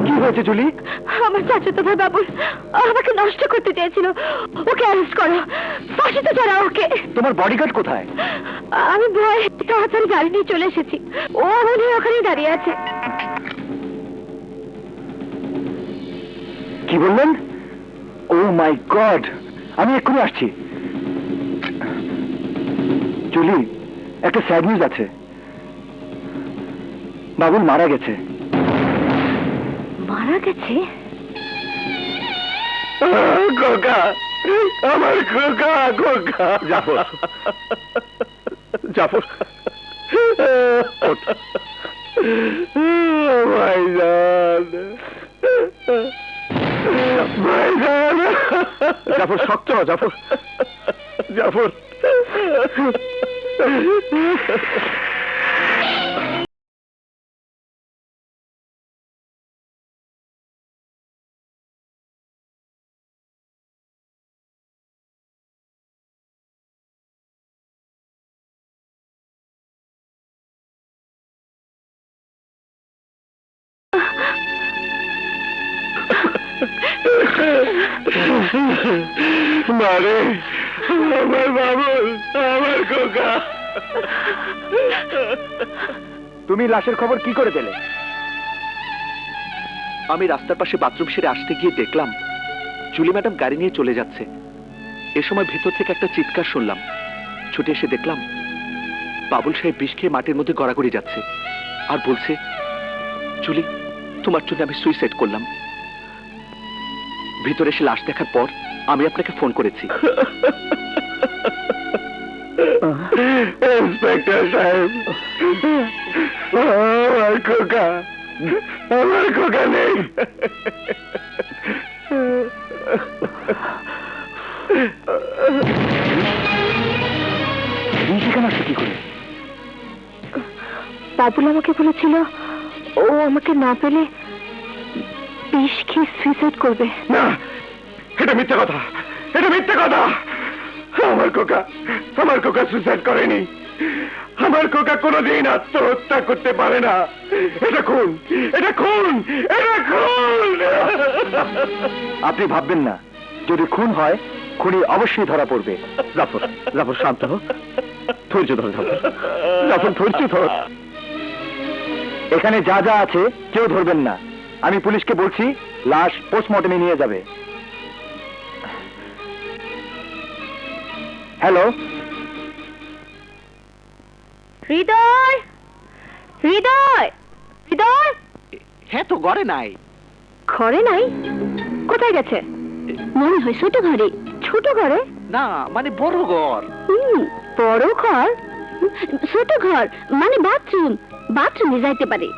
কি হয়েছে জুলি? আমার চাচাতো ভাই বাবুল আমাকে নষ্ট করতে চেয়েছিল। ওকে অ্যারেস্ট করো, ফাঁসিতে চড়াও ওকে। তোমার বডিগার্ড কোথায়? আমি ভয় তাড়াতাড়ি গাড়ি নিয়ে চলে এসেছি। ও মনে হয় ওখানেই দাঁড়িয়ে আছে। কি বললেন? ও মাই গড, আমি এক্ষুনি আসছি। জুলি, একটা স্যাড নিউজ আছে। বাবুল মারা গেছে। মারা গেছে? খোকা, আমার খোকা, খোকা। জাফর, জাফর, ভাইজান, ভাইজান। জাফর, শক্ত হ, জাফর, জাফর। মারে, আমার বাবুল, আমার খোকা। তুমি লাশের খবর কি করে পেলে? আমি রাস্তার পাশে বাথরুম সেরে আসতে গিয়ে দেখলাম জুলি ম্যাডাম গাড়ি নিয়ে চলে যাচ্ছে। এ সময় ভেতর থেকে একটা চিৎকার শুনলাম। ছুটে এসে দেখলাম বাবুল সাহেব বিষ খেয়ে মাটির মধ্যে গড়াগড়ি যাচ্ছে আর বলছে, জুলি, তোমার জন্য আমি সুইসাইড করলাম। ভিতরে এসে লাশ দেখার পর আমি আপনাকে ফোন করেছি। ইন্সপেক্টর সাহেব, আমার খোকা, আমার খোকা নেই। সেখানে আসছে কি করে? বাবুল আমাকে বলেছিল ও আমাকে না পেলে বিষ খেয়ে সুইসাইড করবে। না, এটা মিথ্যা কথা, এটা মিথ্যা কথা। আমার খোকা, আমার খোকা সুইসাইড করেনি। আমার খোকা কোনোদিন আত্মহত্যা করতে পারে না। এটা খুন, এটা খুন, এটা খুন। আপনি ভাববেন না, যদি খুন হয় খুনি অবশ্যই ধরা পড়বে। জাফর, জাফর শান্ত হোক, ধৈর্য ধর, জাফর, জাফর ধৈর্য ধর। এখানে যা যা আছে কেউ ধরবেন না। আমি পুলিশকে বলছি লাশ পোস্টমর্টমে নিয়ে যাবে। হ্যালো, হৃদয়, হৃদয়, হৃদয়। হ্যাঁ, তো ঘরে নাই। ঘরে নাই? কোথায় গেছে? মনে হয় ছোট ঘরে। ছোট ঘরে না, মানে বড় ঘর। বড় ঘর? ছোট ঘর মানে বাথরুম। বাথরুমে যাইতে পারে।